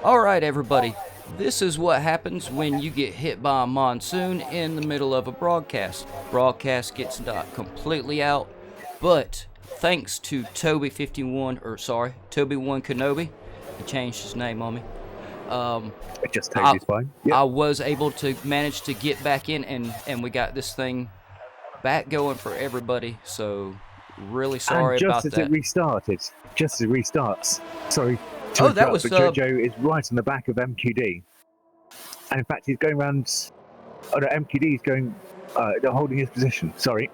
Alright everybody, this is what happens when you get hit by a monsoon in the middle of a broadcast. Broadcast gets knocked completely out, but thanks to Toby1 Kenobi, he changed his name on me. Just Toby's fine. Yep. I was able to manage to get back in and we got this thing back going for everybody, so really sorry about that. Just as it restarts, sorry. Oh, that was but Jojo is right on the back of MQD, and in fact he's going around. Oh no, MQD is going, holding his position. Sorry.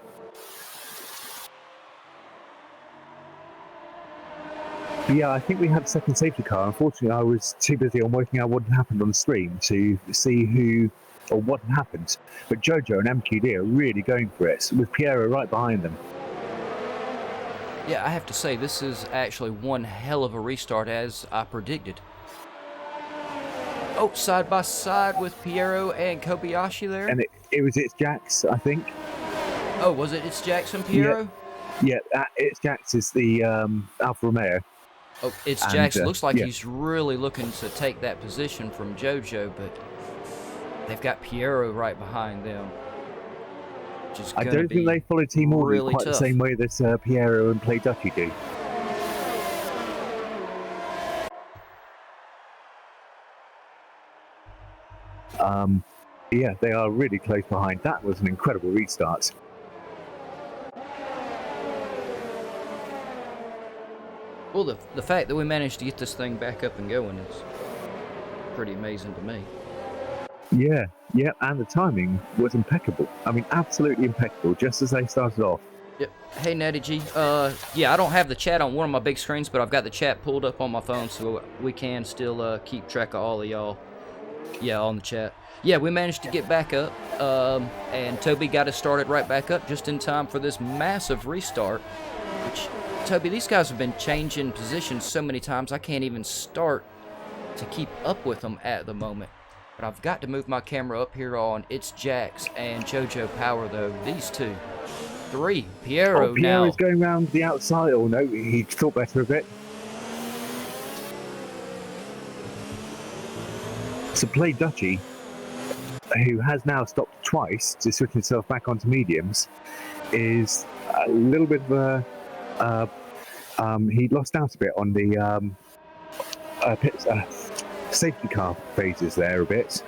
But yeah, I think we had a second safety car. Unfortunately, I was too busy on working out what had happened on the stream to see who or what had happened. But Jojo and MQD are really going for it, with Piero right behind them. Yeah, I have to say, this is actually one hell of a restart, as I predicted. Oh, side by side with Piero and Kobayashi there. And it's Jax, I think. Oh, was it? It's Jax and Piero? Yeah, it's Jax is the Alfa Romeo. Oh, it's Jax. Looks like he's really looking to take that position from Jojo, but they've got Piero right behind them. I don't think they follow Team Order really quite tough. the same way that Piero and Play Duchy do. Yeah, they are really close behind. That was an incredible restart. Well, the fact that we managed to get this thing back up and going is pretty amazing to me. Yeah, and the timing was impeccable. I mean, absolutely impeccable, just as they started off. Yep. Hey, Natty G. Yeah, I don't have the chat on one of my big screens, but I've got the chat pulled up on my phone, so we can still keep track of all of y'all. Yeah, on the chat. Yeah, we managed to get back up, and Toby got us started right back up just in time for this massive restart. Which, Toby, these guys have been changing positions so many times, I can't even start to keep up with them at the moment. But I've got to move my camera up here on It's Jax and Jojo Power, though. These two. 3. Piero now. Piero's going around the outside. Oh, no, he thought better of it. So Play Duchy, who has now stopped twice to switch himself back onto mediums, is a little bit of a... he lost out a bit on the safety car phases there a bit,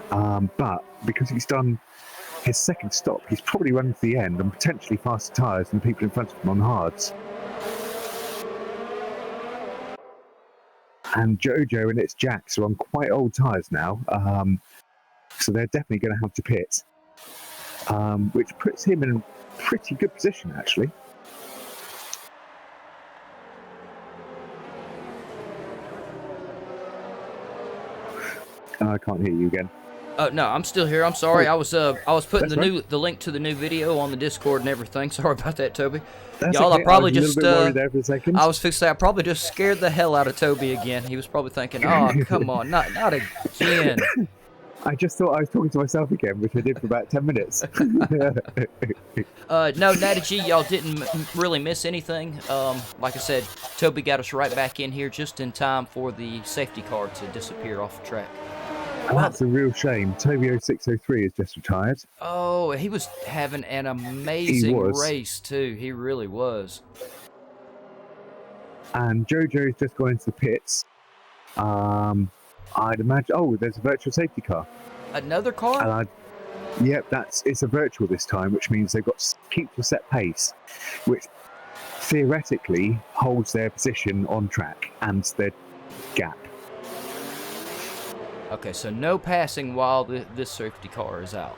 but because he's done his second stop, he's probably running to the end and potentially faster tyres than people in front of him on hards. And Jojo and its Jax are on quite old tyres now, so they're definitely going to have to pit, which puts him in a pretty good position, actually. I can't hear you again. No, I'm still here. I'm sorry. I was putting the link to the new video on the Discord and everything. Sorry about that, Toby. Y'all, okay. I probably just worried there for a second. I was fixing. I probably just scared the hell out of Toby again. He was probably thinking, "Oh, come on, not again." I just thought I was talking to myself again, which I did for about 10 minutes. No, Natty G, y'all didn't really miss anything. Like I said, Toby got us right back in here just in time for the safety car to disappear off the track. And that's a real shame. Toby0603 has just retired. Oh, he was having an amazing race, too. He really was. And Jojo's just gone into the pits. I'd imagine... Oh, there's a virtual safety car. Another car? Yep, it's a virtual this time, which means they've got to keep to a set pace, which theoretically holds their position on track and their gap. Okay, so no passing while this safety car is out.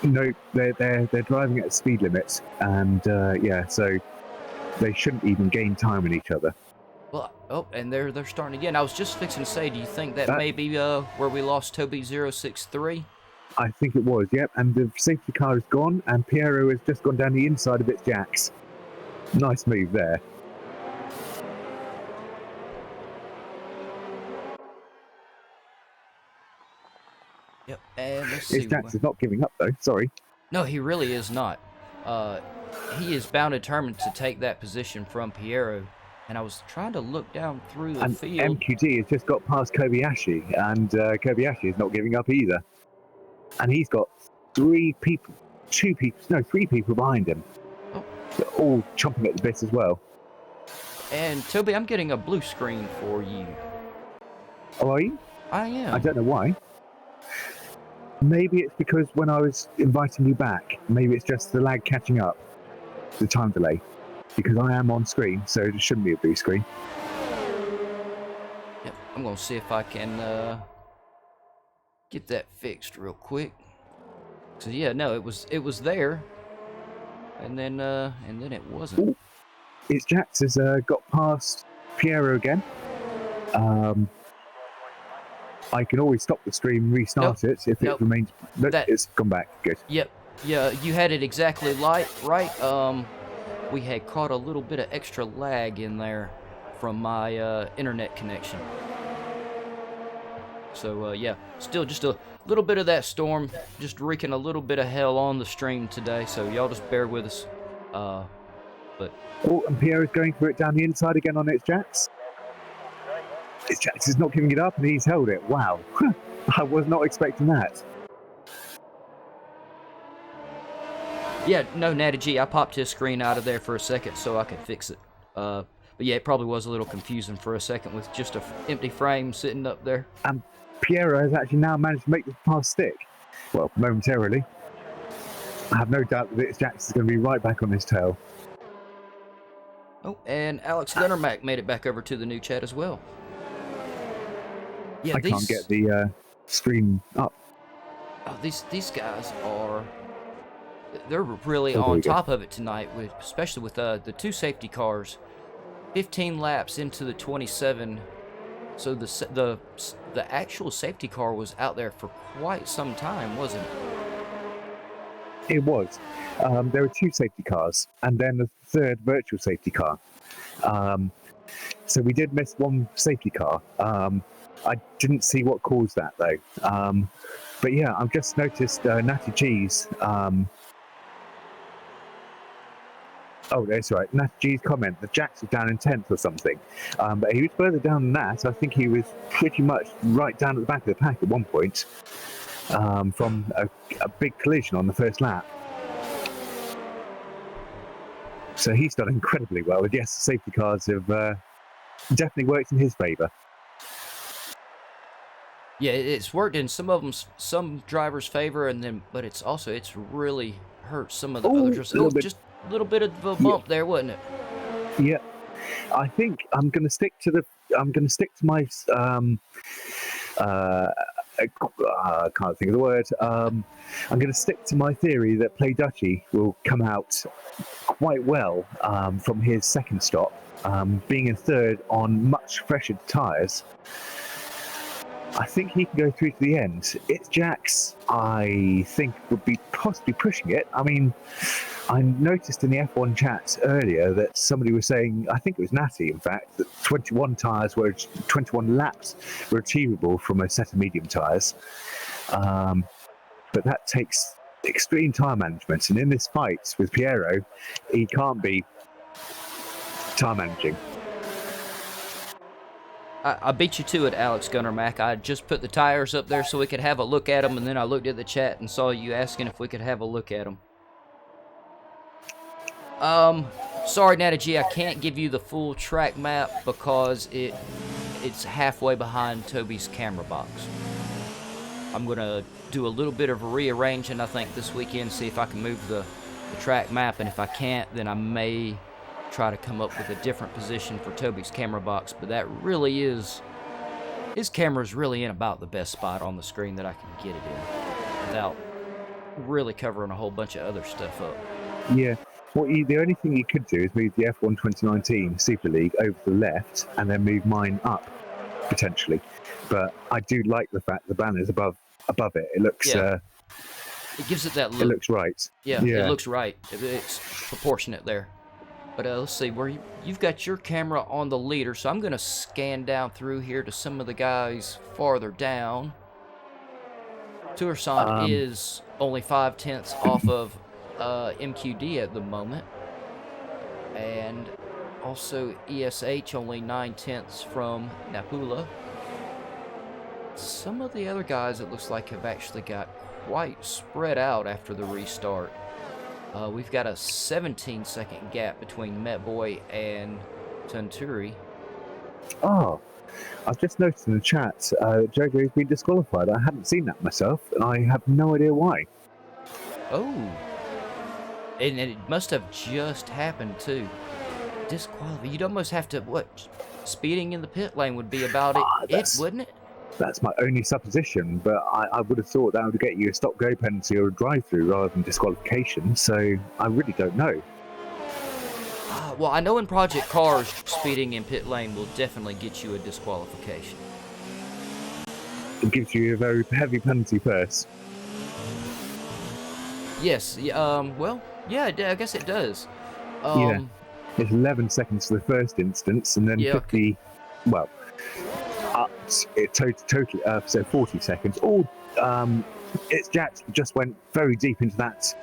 No, they're driving at a speed limit, and yeah, so they shouldn't even gain time on each other. Well, oh, and they're starting again. I was just fixing to say, do you think that may be where we lost Toby063? I think it was, yep. And the safety car is gone, and Piero has just gone down the inside of its Jax. Nice move there. Yep, and let's see. Jax is not giving up, though. Sorry. No, he really is not. He is bound and determined to take that position from Piero. and I was trying to look down through the And field. MQD has just got past Kobayashi, and Kobayashi is not giving up either. And he's got three people behind him. Oh. They're all chomping at the bit as well. And Toby, I'm getting a blue screen for you. Oh, are you? I am. I don't know why. Maybe it's because when I was inviting you back, maybe it's just the lag catching up, the time delay. Because I am on screen, so it shouldn't be a blue screen. Yep, I'm gonna see if I can get that fixed real quick. So yeah, no, it was there, and then it wasn't. Ooh. It's Jax has got past Piero again. I can always stop the stream, restart it if it remains. Look, it's gone back. Good. Yep. Yeah, you had it exactly right. We had caught a little bit of extra lag in there from my internet connection. So yeah, still just a little bit of that storm, just wreaking a little bit of hell on the stream today. So y'all just bear with us. But oh, and Pierre's going for it down the inside again on its Jax. Its Jax is not giving it up, and he's held it. Wow, I was not expecting that. yeah, no, Natty G, I popped his screen out of there for a second so I could fix it. But yeah, it probably was a little confusing for a second with just a empty frame sitting up there. And Piero has actually now managed to make the pass stick. Well, momentarily. I have no doubt that its Jax is going to be right back on his tail. Oh, and Alex Gunnermack made it back over to the new chat as well. Yeah, I can't get the screen up. Oh, these guys they're really Oh, on top of it tonight, especially with the two safety cars. 15 laps into the 27, so the actual safety car was out there for quite some time, wasn't it? It was. There were two safety cars, and then the third virtual safety car. So we did miss one safety car. I didn't see what caused that though. But yeah, I've just noticed Natty G's. Oh, that's right. Natty G's comment that Jax was down in 10th or something. But he was further down than that. I think he was pretty much right down at the back of the pack at one point from a big collision on the first lap. So he's done incredibly well. And yes, the safety cars have definitely worked in his favour. Yeah, it's worked in some drivers' favor, but it's really hurt some of the others. Just a little bit of a bump there, wasn't it? Yeah, I think I'm going to stick to my I can't think of the word. I'm going to stick to my theory that Play Dutchy will come out quite well from his second stop, being in third on much fresher tyres. I think he can go through to the end. It's Jax, I think, would be possibly pushing it. I mean, I noticed in the F1 chat earlier that somebody was saying, I think it was Natty, in fact, that 21 laps were achievable from a set of medium tyres. But that takes extreme time management. And in this fight with Piero, he can't be time managing. I beat you to it, Alex Gunnermack. I just put the tires up there so we could have a look at them, and then I looked at the chat and saw you asking if we could have a look at them. Sorry, Natty G, I can't give you the full track map because it's halfway behind Toby's camera box. I'm going to do a little bit of rearranging, I think, this weekend, see if I can move the track map, and if I can't, then I may try to come up with a different position for Toby's camera box, but that really is, his camera's really in about the best spot on the screen that I can get it in without really covering a whole bunch of other stuff up. Yeah, well, the only thing you could do is move the F1 2019 Super League over to the left and then move mine up, potentially. But I do like the fact the banner's above it. It looks... Yeah. It gives it that look. It looks right. Yeah, it looks right. It's proportionate there. But let's see, where you've got your camera on the leader, so I'm going to scan down through here to some of the guys farther down. Tourson is only 5/10 off of MQD at the moment. And Also, ESH only 9/10 from Napula. Some of the other guys, it looks like, have actually got quite spread out after the restart. We've got a 17-second gap between Metboy and Tunturi. Oh, I've just noticed in the chat, Jojo has been disqualified. I hadn't seen that myself, and I have no idea why. Oh. And it must have just happened, too. Disqualified. You'd almost have to, what? Speeding in the pit lane would be about it, wouldn't it? That's my only supposition, but I would have thought that would get you a stop-go penalty or a drive-through rather than disqualification, so I really don't know. Well, I know in Project Cars, speeding in pit lane will definitely get you a disqualification. It gives you a very heavy penalty first. Yes, well, yeah, I guess it does. Yeah, it's 11 seconds for the first instance, and then 50, well, totally, so 40 seconds. All, it's Jax just went very deep into that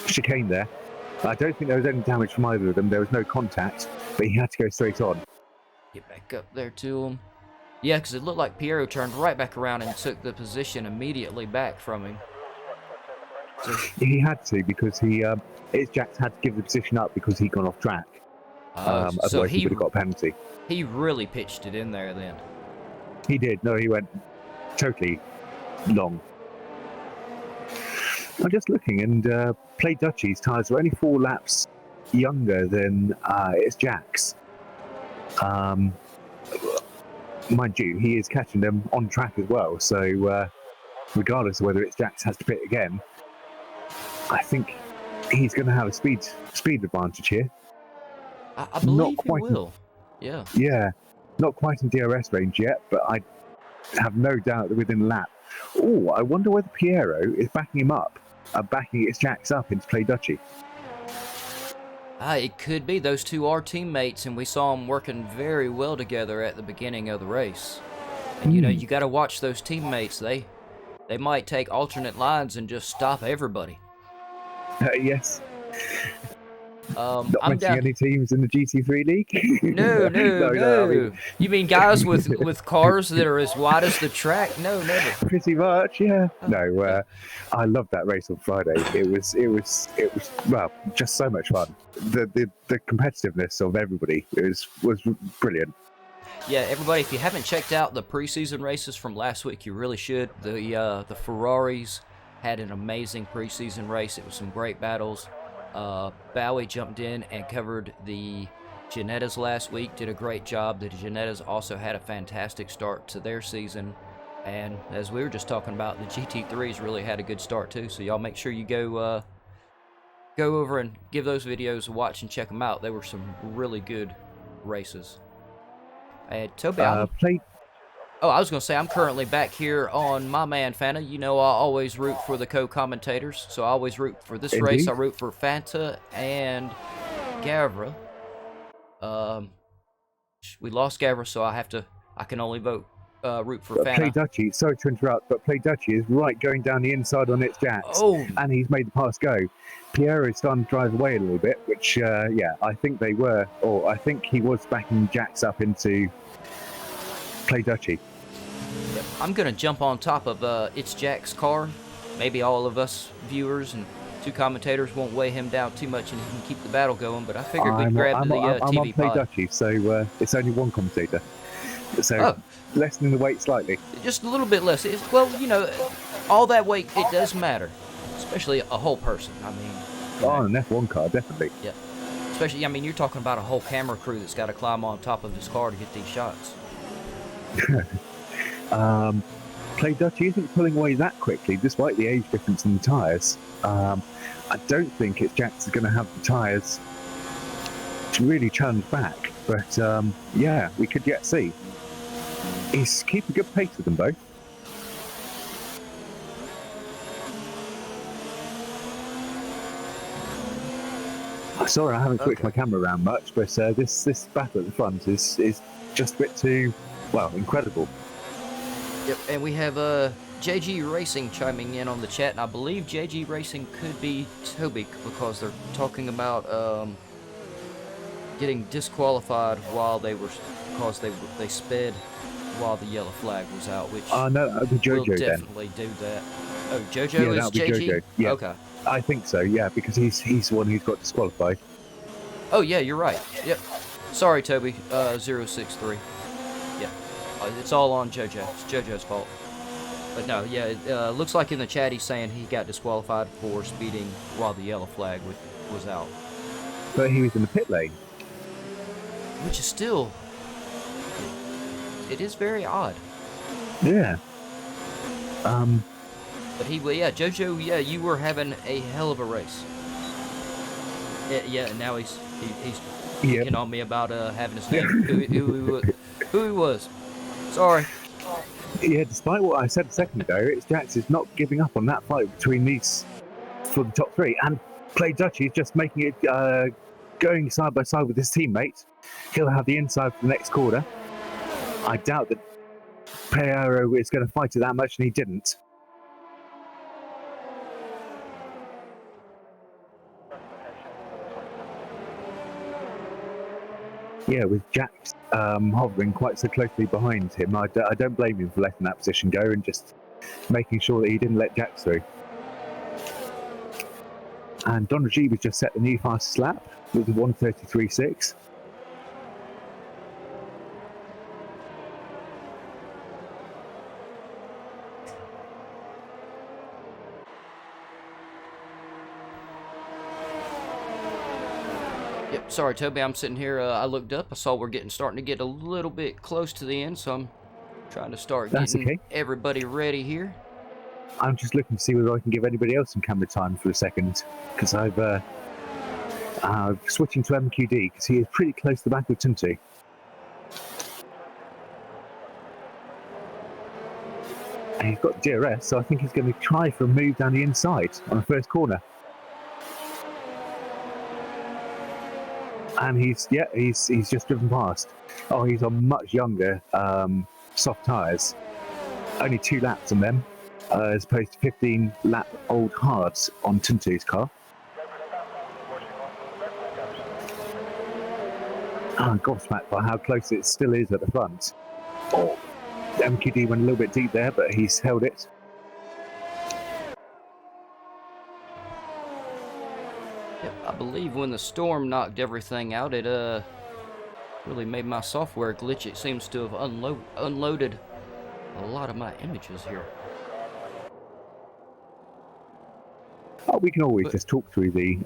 chicane there. I don't think there was any damage from either of them. There was no contact, but he had to go straight on. Get back up there to him. Yeah, because it looked like Piero turned right back around and took the position immediately back from him. So, he had to, because it's Jax had to give the position up because he'd gone off track. Otherwise so he would have got a penalty. He really pitched it in there then. He did. No, he went totally long. I'm just looking, and Play Dutchy's tyres are only 4 laps younger than it's Jack's. Mind you, he is catching them on track as well, so regardless of whether it's Jack's has to pit again, I think he's going to have a speed advantage here. I believe he will. Yeah. Yeah, not quite in DRS range yet, but I have no doubt that within a lap. Oh, I wonder whether Piero is backing him up, backing its Jax up into Play Dutchy. It could be. Those two are teammates, and we saw them working very well together at the beginning of the race. And, you know, you got to watch those teammates. They might take alternate lines and just stop everybody. Yes. Not mentioning any teams in the GT3 league? No. I mean, you mean guys with cars that are as wide as the track? No, never. Pretty much, yeah. No, I loved that race on Friday. It was well, just so much fun. The competitiveness of everybody was brilliant. Yeah, everybody, if you haven't checked out the preseason races from last week, you really should. The Ferraris had an amazing preseason race. It was some great battles. Bowie jumped in and covered the Ginettas last week, did a great job. The Ginettas also had a fantastic start to their season, and as we were just talking about, the GT3s really had a good start too, so y'all make sure you go over and give those videos a watch and check them out. They were some really good races. And Toby, I was going to say, I'm currently back here on my man Fanta. You know, I always root for the co-commentators, so I always root for this race. I root for Fanta and Gavra. We lost Gavra, so I can only root for Fanta. Play Dutchy, sorry to interrupt, but Play Dutchy is right going down the inside on its Jax, and he's made the pass go. Piero is starting to drive away a little bit, which, yeah, I think they were, or I think he was backing Jax up into Play Dutchy. Yep. I'm going to jump on top of It's Jack's car. Maybe all of us viewers and two commentators won't weigh him down too much and he can keep the battle going, but I figured we'd grab the I'm TV on Play pod. Dutchy, so it's only one commentator. So lessening the weight slightly. Just a little bit less. Well, you know, all that weight, it does matter. Especially a whole person. I mean... an F1 car, definitely. Yeah. Especially, I mean, you're talking about a whole camera crew that's got to climb on top of this car to get these shots. Play Dutchy isn't pulling away that quickly, despite the age difference in the tyres. I don't think it's Jax is going to have the tyres to really challenge back, but yeah, we could yet see. He's keeping good pace with them both. Sorry, I haven't switched my camera around much, but this battle at the front is just a bit too, well, incredible. Yep, and we have JG Racing chiming in on the chat, and I believe JG Racing could be Toby because they're talking about getting disqualified while they were, because they sped while the yellow flag was out, which No, that would be we'll Jojo then. definitely do that. Oh, Jojo Yeah, is that would be JG? Jojo. Yeah, Okay. I think so. Yeah, because he's the one who's got disqualified. Oh, yeah, you're right. Yep. Sorry, Toby. 063. Yeah. It's all on Jojo. It's Jojo's fault. But no, yeah, it looks like in the chat he's saying he got disqualified for speeding while the yellow flag was out. But he was in the pit lane. Which is still... It is very odd. Yeah. But yeah, Jojo, yeah, you were having a hell of a race. Yeah, and now he's picking on me about having his name, who he was. Sorry. Yeah, despite what I said a second ago, it's Jax is not giving up on that fight between these for the top three. And Play Dutchy is just making it going side by side with his teammate. He'll have the inside for the next corner. I doubt that Pereiro is going to fight it that much, and he didn't. Yeah, with Jax hovering quite so closely behind him, I don't blame him for letting that position go and just making sure that he didn't let Jax through. And Don Rajiv has just set the new fastest lap with 1:33.6. Yep, sorry, Toby, I'm sitting here, I looked up, I saw we're starting to get a little bit close to the end, so I'm trying to start getting everybody ready here. I'm just looking to see whether I can give anybody else some camera time for a second, because I've switching to MQD because he is pretty close to the back of Tinty. And he's got DRS, so I think he's going to try for a move down the inside on the first corner. And he's just driven past. Oh, he's on much younger soft tyres. Only 2 laps on them, as opposed to 15-lap old hards on Tinty's car. I'm gobsmacked by how close it still is at the front. Oh, the MQD went a little bit deep there, but he's held it. I believe when the storm knocked everything out, it really made my software glitch. It seems to have unloaded a lot of my images here. Oh, we can always just talk through the...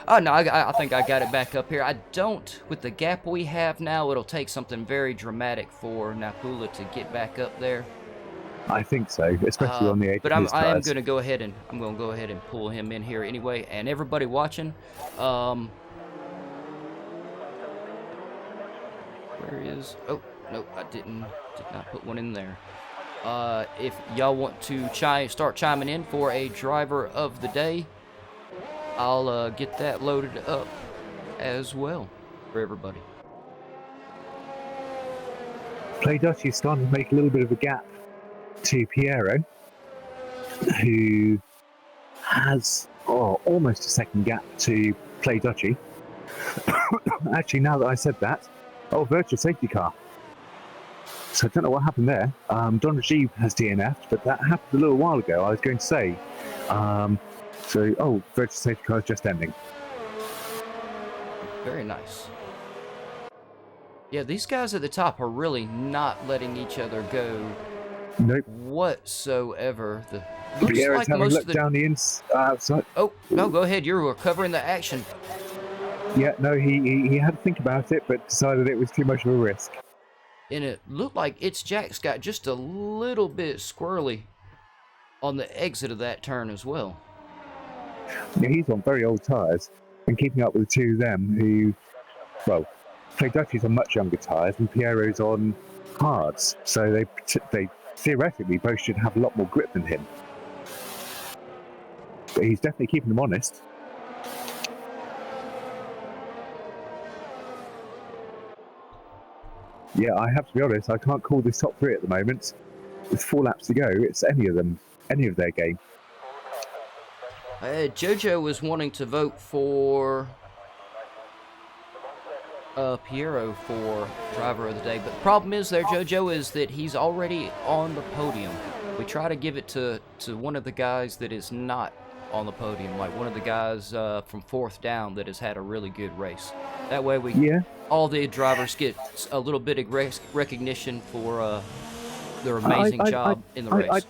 Oh, no, I think I got it back up here. I don't... With the gap we have now, it'll take something very dramatic for Nakula to get back up there. I think so, especially on the edge. But I am going to go ahead and pull him in here anyway. And everybody watching, where is? Oh no, I did not put one in there. If y'all want to start chiming in for a driver of the day, I'll get that loaded up as well for everybody. Play Dutchy is starting to make a little bit of a gap to Piero, who has almost a second gap to Play Dutchy. Actually, now that I said that, virtual safety car. So I don't know what happened there. Don Rajiv has DNF'd, but that happened a little while ago. I was going to say, virtual safety car is just ending. Very nice. Yeah, these guys at the top are really not letting each other go. Nope. Whatsoever. Looks like most of the... down the inside. Oh, no, go ahead. You're covering the action. Yeah, no, he had to think about it, but decided it was too much of a risk. And it looked like Jax got just a little bit squirrely on the exit of that turn as well. Yeah, he's on very old tyres and keeping up with the two of them who, well, Play Dutchy's on much younger tyres and Piero's on hards, so they theoretically both should have a lot more grip than him. But he's definitely keeping them honest. Yeah, I have to be honest, I can't call this top 3 at the moment. With 4 laps to go, it's any of their game. Jojo was wanting to vote for Piero for driver of the day. But the problem is there, JoJo, is that he's already on the podium. We try to give it to one of the guys that is not on the podium, like one of the guys from fourth down that has had a really good race. That way all the drivers get a little bit of recognition for their amazing job in the race.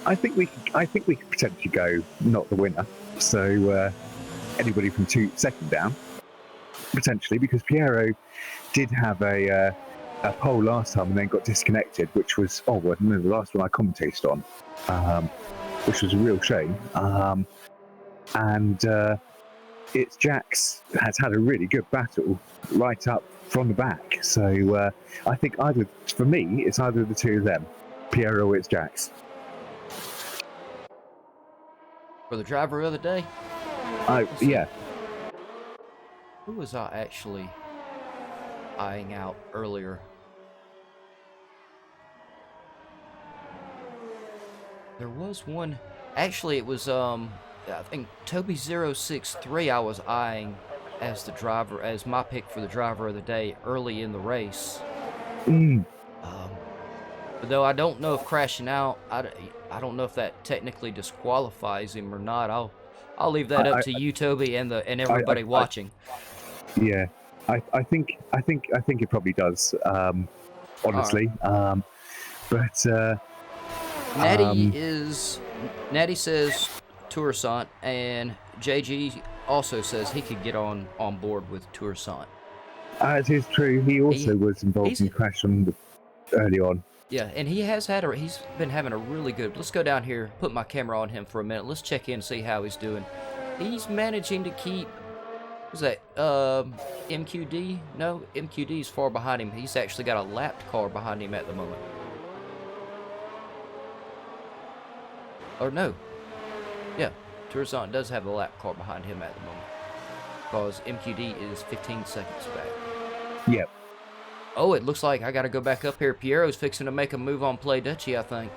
I think we could potentially go not the winner, so anybody from second down potentially, because Piero did have a pole last time and then got disconnected, which was the last one I commentated on, which was a real shame. And it's Jax has had a really good battle right up from the back. So I think for me, it's either of the two of them, Piero or it's Jax. For the driver of the day? Yeah. Who was I actually eyeing out earlier? There was one. Actually, it was I think Toby063 I was eyeing as my pick for the driver of the day early in the race. But though I don't know if crashing out, I don't know if that technically disqualifies him or not. I'll leave that up to you, Toby, and everybody watching. Yeah, I think it probably does. Honestly, right. But Natty says Tourissant, and JG also says he could get on board with Tourissant. As is true, he also was involved in the crash early on. Yeah, and he's been having a really good. Let's go down here, put my camera on him for a minute. Let's check in and see how he's doing. He's managing to keep. What's that? MQD? No, MQD is far behind him. He's actually got a lapped car behind him at the moment. Or no. Yeah, Tourissant does have a lap car behind him at the moment. Because MQD is 15 seconds back. Yep. Oh, it looks like I got to go back up here. Piero's fixing to make a move on Play Dutchy, I think.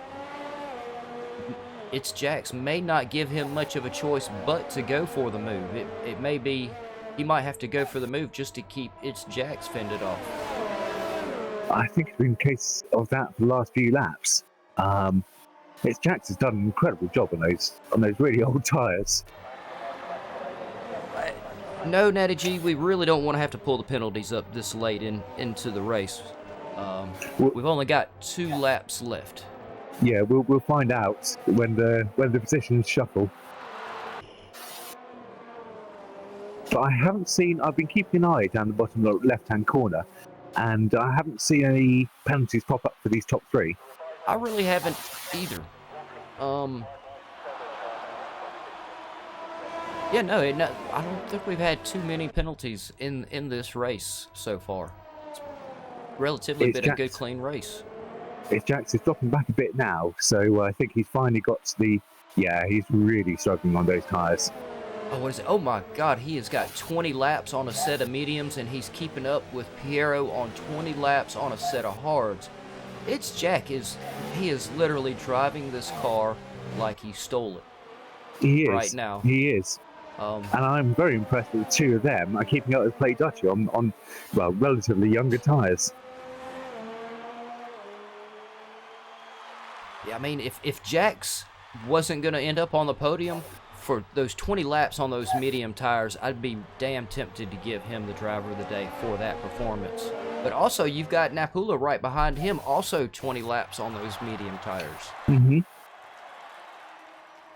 It's Jax. May not give him much of a choice but to go for the move. It may be... He might have to go for the move just to keep It's Jax fended off. I think it's been a case of that for the last few laps. It's Jax has done an incredible job on those really old tyres. No, Natty G, we really don't want to have to pull the penalties up this late into the race. We've only got 2 laps left. Yeah, we'll find out when the positions shuffle. But I haven't seen. I've been keeping an eye down the bottom left-hand corner, and I haven't seen any penalties pop up for these top 3. I really haven't either. Yeah, no, I don't think we've had too many penalties in this race so far. It's relatively been a good, clean race. It's Jax is dropping back a bit now, so I think he's finally got the... Yeah, he's really struggling on those tyres. Oh, what is it? Oh my God, he has got 20 laps on a set of mediums, and he's keeping up with Piero on 20 laps on a set of hards. It's Jack. He is literally driving this car like he stole it. He is. Right now. He is. And I'm very impressed with the 2 of them are keeping up with Play Dutchy on relatively younger tyres. Yeah, I mean, if Jax wasn't going to end up on the podium for those 20 laps on those medium tires, I'd be damn tempted to give him the driver of the day for that performance. But also, you've got Napula right behind him, also 20 laps on those medium tires. Mm-hmm.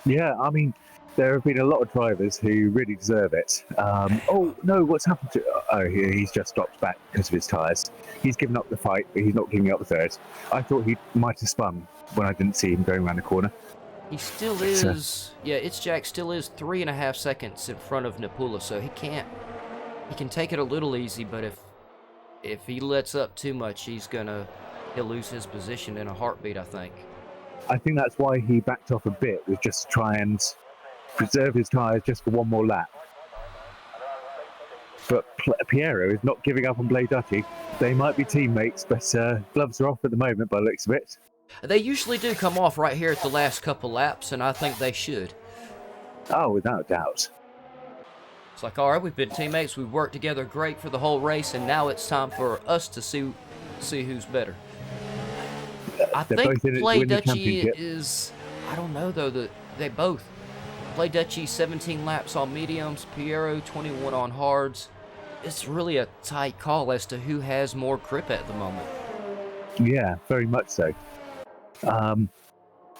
Yeah, I mean, there have been a lot of drivers who really deserve it. Oh, no, what's happened to... Oh, he's just dropped back because of his tyres. He's given up the fight, but he's not giving up the third. I thought he might have spun when I didn't see him going around the corner. He still is... Yeah, It's Jack still is 3.5 seconds in front of Napula, so he can't... He can take it a little easy, but if he lets up too much, he'll lose his position in a heartbeat, I think. I think that's why he backed off a bit, was just to try and preserve his tyres just for one more lap. But Piero is not giving up on Play Dutchy. They might be teammates, but gloves are off at the moment by the looks of it. They usually do come off right here at the last couple laps, and I think they should. Oh, without a doubt. It's like, all right, we've been teammates, we've worked together great for the whole race, and now it's time for us to see who's better. I They're think both in it to Play win the Dutchy championship. is, I don't know though, that they both. Play Dutchy 17 laps on mediums, Piero 21 on hards. It's really a tight call as to who has more grip at the moment. Yeah, very much so.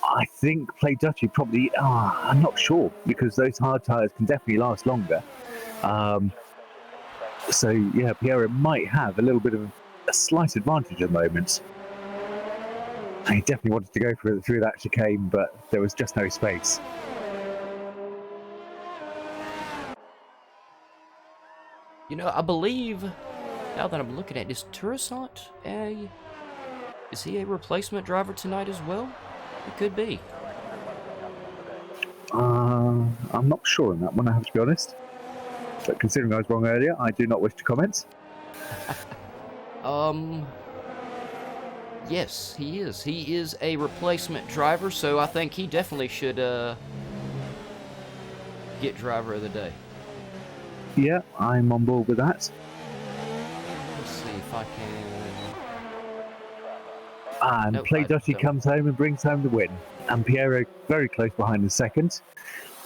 I think Play Dutchy probably, I'm not sure, because those hard tyres can definitely last longer. So, yeah, Piero might have a little bit of a slight advantage at the moment. He definitely wanted to go through that chicane, but there was just no space. You know, I believe, now that I'm looking at this, Tourissant, is he a replacement driver tonight as well? It could be. I'm not sure on that one, I have to be honest. But considering I was wrong earlier, I do not wish to comment. Yes, he is. He is a replacement driver, so I think he definitely should get driver of the day. Yeah, I'm on board with that. Let's see if I can. And Nope, Play I Dutchy don't. comes home and brings home the win. And Piero very close behind in second.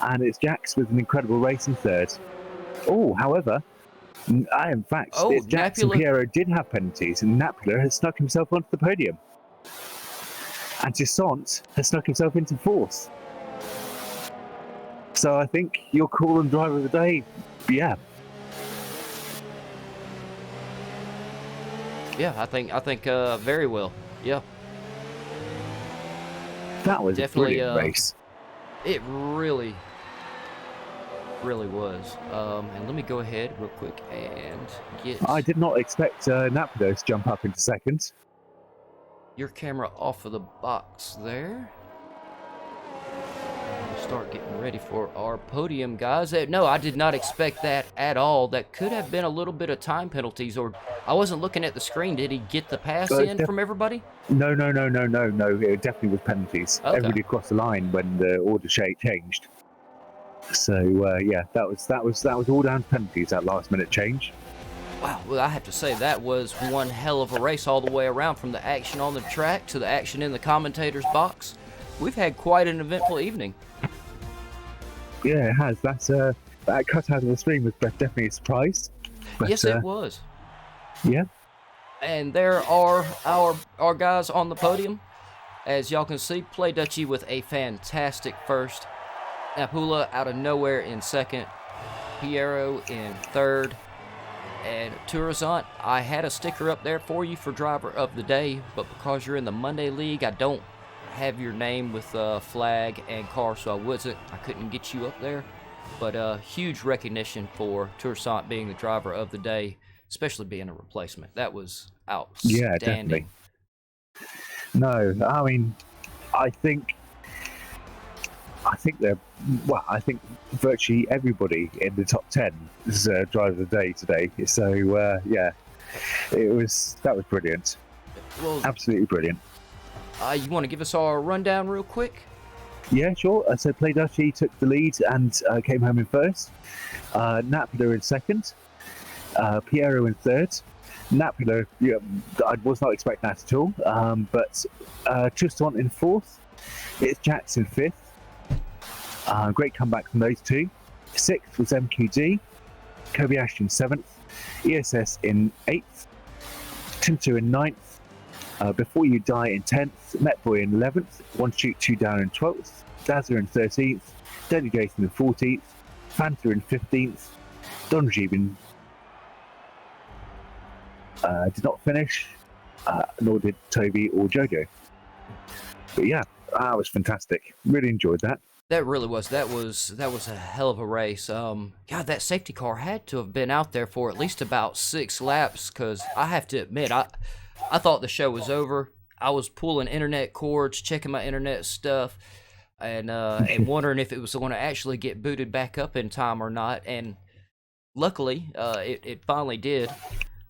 And it's Jax with an incredible race in third. Oh, however, in fact, it's Jax and Napula. Piero did have penalties, and Napula has snuck himself onto the podium. And Tourissant has snuck himself into fourth. So I think your call on driver of the day, yeah. Yeah, I think very well. Yeah. That was Definitely, a brilliant race. It really was. And let me go ahead real quick and get I did not expect Napolo to jump up into second. your camera off of the box there. Start getting ready for our podium, guys. No, I did not expect that at all. That could have been a little bit of time penalties, or I wasn't looking at the screen. Did he get the pass in from everybody? No. It definitely was penalties. Okay. Everybody crossed the line when the order changed. So yeah, that was all down to penalties. That last minute change. Wow, well, I have to say that was one hell of a race all the way around, from the action on the track to the action in the commentator's box. We've had quite an eventful evening. Yeah, it has. That cut out of the stream was definitely a surprise. But, yes, it was. Yeah. And there are our guys on the podium. As y'all can see, Play Dutchy with a fantastic first. Napula out of nowhere in second. Piero in third. And Tourissant, I had a sticker up there for you for driver of the day, but because you're in the Monday League, I don't have your name with flag and car, so I couldn't get you up there. But huge recognition for Tourissant being the driver of the day, especially being a replacement. That was outstanding. Yeah, definitely. No, I mean, I think virtually everybody in the top 10 is driver of the day today. So yeah, that was brilliant. Well, absolutely brilliant. You want to give us our rundown real quick? Yeah, sure. So Play Dutchy took the lead and came home in first. Napula in second. Piero in third. Napula, I was not expecting that at all. But Tourissant in fourth. It's Jax in fifth. Great comeback from those two. Sixth was MQD. Kobayashi in seventh. ESS in eighth. Tinto in ninth. Before You Die in 10th, Metboy in 11th, One Shoot Two Down in 12th, Dazza in 13th, Deadly Jason in 14th, Fanta in 15th, Donjib in did not finish, nor did Toby or Jojo. But yeah, that was fantastic. Really enjoyed that. That really was. That was a hell of a race. God, that safety car had to have been out there for at least about 6 laps, because I have to admit, I thought the show was over. I was pulling internet cords, checking my internet stuff, and wondering if it was going to actually get booted back up in time or not. And luckily, it finally did.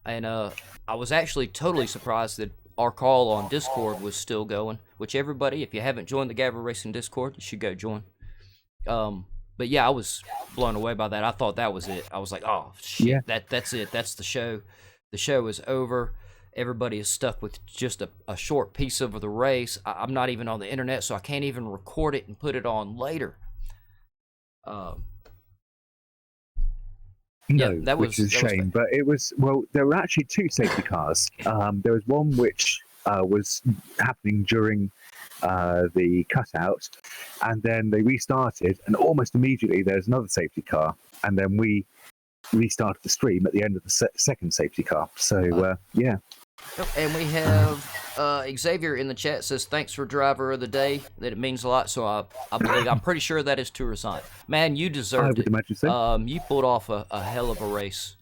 And I was actually totally surprised that our call on Discord was still going. Which everybody, if you haven't joined the GAVRA Racing Discord, you should go join. but yeah, I was blown away by that. I thought that was it. I was like, oh shit, Yeah. that's it. That's the show. The show is over. Everybody is stuck with just a short piece of the race. I'm not even on the internet, so I can't even record it and put it on later. No, yeah, that which was is a shame. But it was, well, there were actually two safety cars. There was one which was happening during the cutout, and then they restarted, and almost immediately there's another safety car, and then we restarted the stream at the end of the second safety car. So yeah. And we have Xavier in the chat says thanks for driver of the day. That it means a lot. So I believe I'm pretty sure that is to resign. Man, you I deserved would it. imagine so. You pulled off a hell of a race.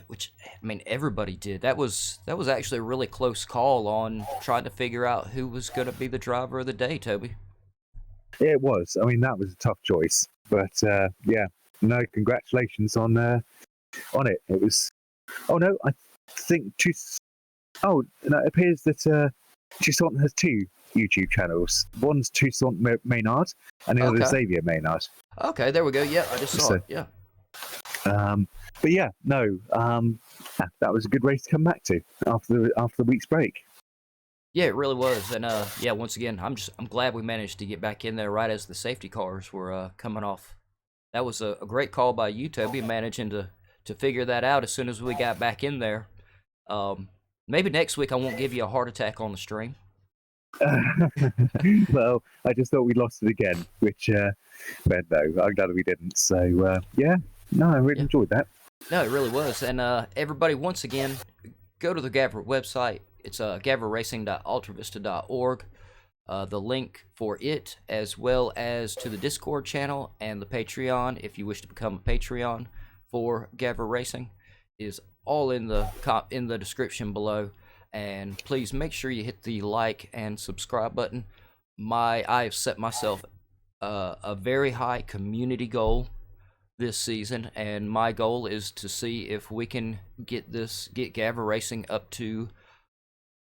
Which I mean everybody did. That was actually a really close call on trying to figure out who was going to be the driver of the day, Toby. It was. I mean, that was a tough choice, but yeah, no, congratulations on it. It was. Oh no, I think Oh no, it appears that Toussaint has two YouTube channels. One's Toussaint Maynard, and the other is Xavier Maynard. Okay, there we go. Yeah, I just saw it. Yeah. But yeah, no, that was a good race to come back to after the week's break. Yeah, it really was, and yeah, once again, I'm glad we managed to get back in there right as the safety cars were coming off. That was a great call by you, Toby, managing to figure that out as soon as we got back in there. Maybe next week I won't give you a heart attack on the stream. Well, I just thought we lost it again, which, but no, I'm glad we didn't. So yeah, no, I really enjoyed that. No, it really was, and everybody, once again, go to the GAVRA website. It's gavraracing.altravista.org. The link for it, as well as to the Discord channel and the Patreon, if you wish to become a Patreon for GAVRA Racing, is all in the description below. And please make sure you hit the like and subscribe button. I've set myself a very high community goal this season, and my goal is to see if we can get GAVRA Racing up to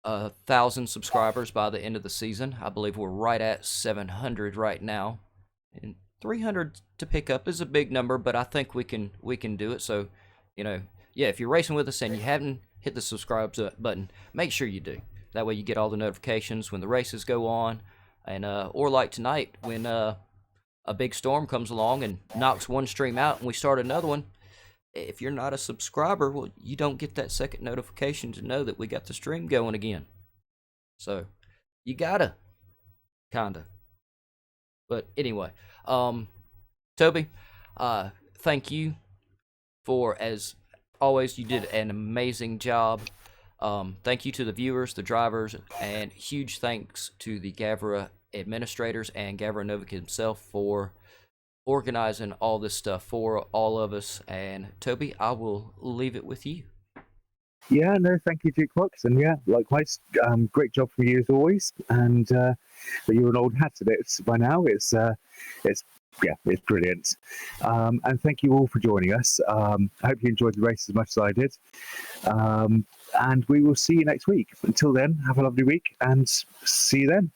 1,000 subscribers by the end of the season. I believe we're right at 700 right now, and 300 to pick up is a big number, but I think we can do it. So, yeah, if you're racing with us and you haven't hit the subscribe button, make sure you do. That way you get all the notifications when the races go on, and or like tonight when a big storm comes along and knocks one stream out and we start another one. If you're not a subscriber, well, you don't get that second notification to know that we got the stream going again. So, you gotta, kinda. But anyway, Toby, thank you for, as always, you did an amazing job. Thank you to the viewers, the drivers, and huge thanks to the GAVRA administrators and Gavra Novik himself for organizing all this stuff for all of us. And Toby, I will leave it with you. Yeah, no, thank you, Jukebox, and yeah, likewise, great job from you as always. And but you're an old hat at it by now. It's brilliant. And thank you all for joining us. I hope you enjoyed the race as much as I did. And we will see you next week. Until then, have a lovely week, and see you then.